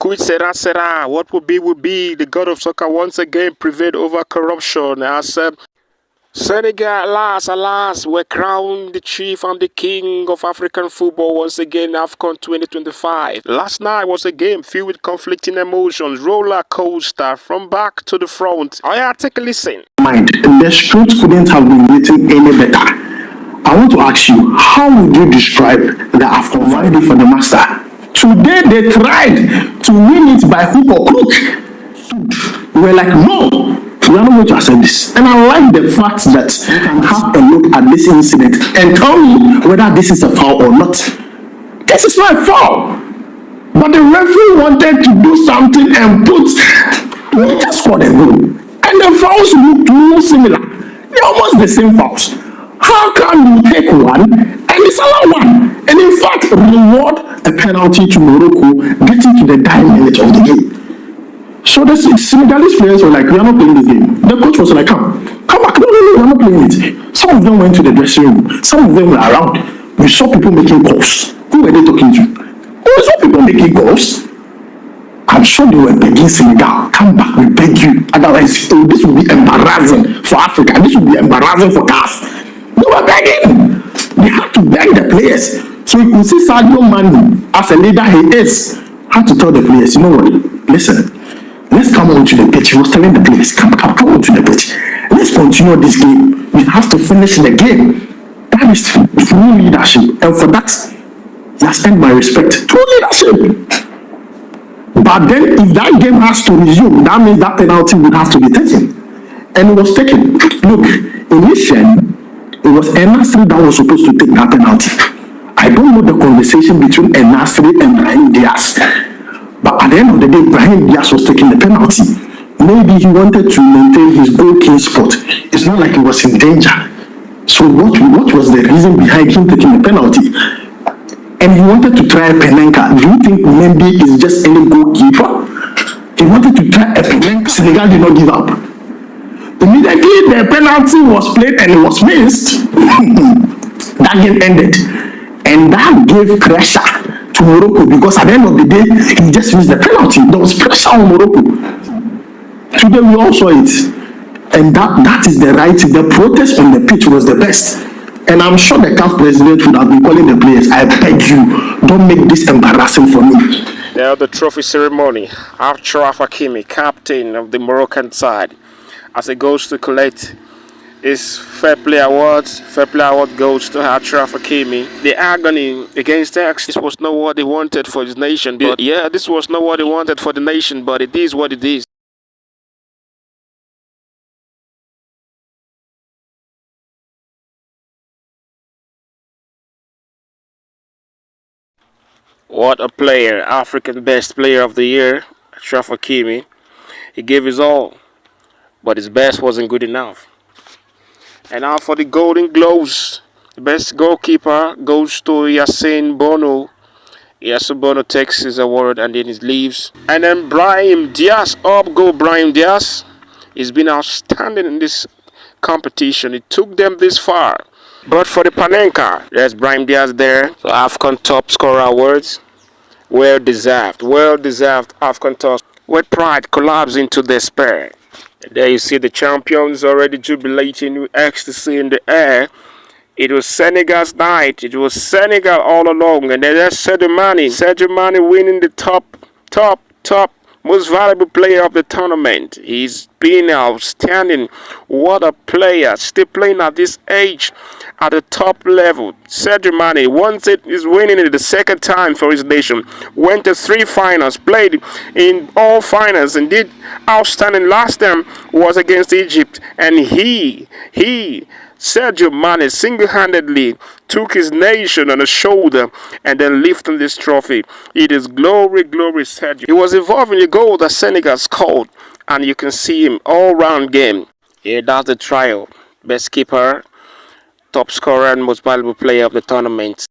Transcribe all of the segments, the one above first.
Quit sera, what will be. The god of soccer once again prevailed over corruption. As Senegal, alas, were crowned the chief and the king of African football once again, AFCON 2025. Last night was a game filled with conflicting emotions, roller coaster from back to the front. Take a listen. The script couldn't have been written any better. I want to ask you, how would you describe the AFCON final for the master? Today they tried to win it by hook or crook. We were like, no, we are not going to accept this. And I like the fact that you can have a look at this incident and tell me whether this is a foul or not. This is not a foul. But the referee wanted to do something and we just scored a goal. And the fouls looked more similar. They're almost the same fouls. How can you take one and disallow one? And in fact, reward a penalty to Morocco getting to the dying minute of the game. So the Senegalese players were like, we are not playing this game. The coach was like, come back. No, we are not playing it. Some of them went to the dressing room. Some of them were around. We saw people making calls. Who were they talking to? We saw people making calls. I'm sure they were begging Senegal, come back, we beg you. Otherwise, this will be embarrassing for Africa. This will be embarrassing for CAF. They were begging. They had to beg the players. So you could see Sadio Mane, as a leader he is, had to tell the players, you know what, listen, let's come on to the pitch. He was telling the players, come on to the pitch. Let's continue this game. We have to finish the game. That is true leadership. And for that, he has earned my respect. True leadership. But then if that game has to resume, that means that penalty would have to be taken. And it was taken. Look, initially, it was Enasri that was supposed to take that penalty. I don't know the conversation between Enasri and Brahim Diaz. But at the end of the day, Brahim Diaz was taking the penalty. Maybe he wanted to maintain his goalkeeping spot. It's not like he was in danger. So what was the reason behind him taking the penalty? And he wanted to try a Penenka. Do you think Mendy is just any goalkeeper? He wanted to try a Penenka. Senegal did not give up. Immediately the penalty was played and it was missed. That game ended. And that gave pressure to Morocco because at the end of the day, he just missed the penalty. There was pressure on Morocco. Today we all saw it. And that is the right. The protest on the pitch was the best. And I'm sure the CAF president would have been calling the players, I beg you, don't make this embarrassing for me. Now the trophy ceremony. Achraf Hakimi, captain of the Moroccan side, as he goes to collect his Fair Play Award. Fair Play Award goes to Achraf Hakimi. The agony against X, this was not what they wanted for his nation. But yeah, this was not what they wanted for the nation, but it is what it is. What a player, African best player of the year, Achraf Hakimi. He gave his all, but his best wasn't good enough. And now for the Golden Gloves, the best goalkeeper goes to Yassine Bono. Yassine Bono takes his award and then he leaves. And then Brahim Diaz, up go Brahim Diaz. He's been outstanding in this competition. It took them this far. But for the Panenka, there's Brahim Diaz there. So AFCON top scorer awards. Well deserved AFCON top. With pride collapsed into despair. And there you see the champions already jubilating with ecstasy in the air. It was Senegal's night. It was Senegal all along. And then there's Sadio Mane winning the top most valuable player of the tournament. He's been outstanding. What a player. Still playing at this age at the top level. Sadio Mane once it is winning it the second time for his nation. Went to 3 finals, played in all finals and did outstanding. Last time was against Egypt, and he Sadio Mane single-handedly took his nation on his shoulder and then lifted this trophy. It is glory, Sadio. He was involved in the goal that Senegal scored, and you can see him all-round game. Yeah, that's the trial. Best keeper, top scorer, and most valuable player of the tournament.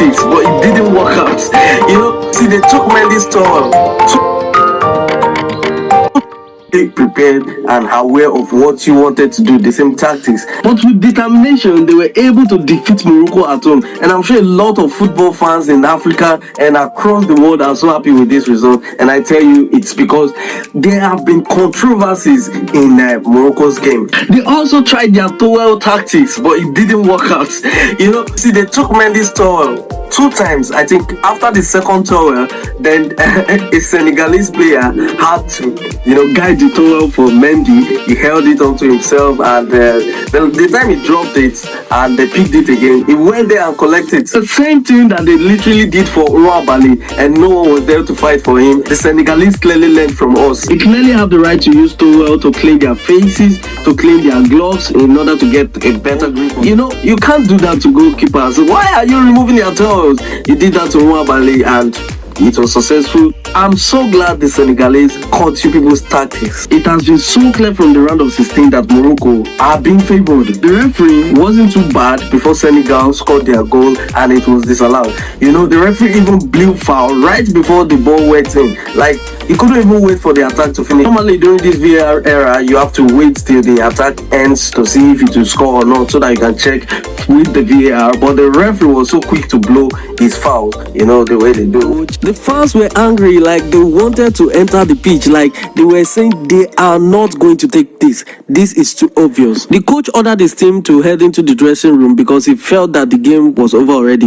tactics, but it didn't work out. See, they took Mendy's towel. Prepared and aware of what you wanted to do, the same tactics, but with determination they were able to defeat Morocco at home. And I'm sure a lot of football fans in Africa and across the world are so happy with this result. And I tell you, it's because there have been controversies in Morocco's game. They also tried their towel tactics, but it didn't work out. See, they took Mendy's towel 2 times. I think after the second towel, then a Senegalese player had to guide the towel for Mendy. He held it onto himself, and the time he dropped it and they picked it again, he went there and collected it. The same thing that they literally did for Ouabali, and no one was there to fight for him. The Senegalese clearly learned from us. They clearly have the right to use towel to clean their faces, to clean their gloves in order to get a better grip. You can't do that to goalkeepers. So why are you removing their towels? You did that to Ouabali and it was successful. I'm so glad the Senegalese caught you people's tactics. It has been so clear from the round of 16 that Morocco are being favored. The referee wasn't too bad before Senegal scored their goal and it was disallowed. The referee even blew foul right before the ball went in. Like, he couldn't even wait for the attack to finish. Normally during this VAR era, you have to wait till the attack ends to see if it will score or not, so that you can check with the VAR. But the referee was so quick to blow his foul, the way they do. The fans were angry, like they wanted to enter the pitch, like they were saying they are not going to take this. This is too obvious. The coach ordered his team to head into the dressing room because he felt that the game was over already.